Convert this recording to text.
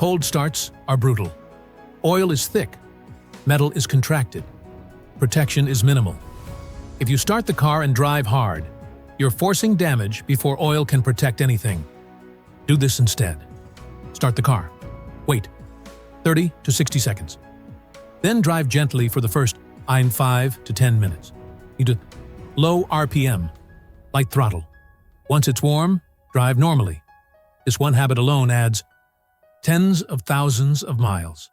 Cold starts are brutal. Oil is thick. Metal is contracted. Protection is minimal. If you start the car and drive hard, you're forcing damage before oil can protect anything. Do this instead. Start the car. Wait 30 to 60 seconds. Then drive gently for the first 5 to 10 minutes. Need a low RPM, light throttle. Once it's warm, drive normally. This one habit alone adds tens of thousands of miles.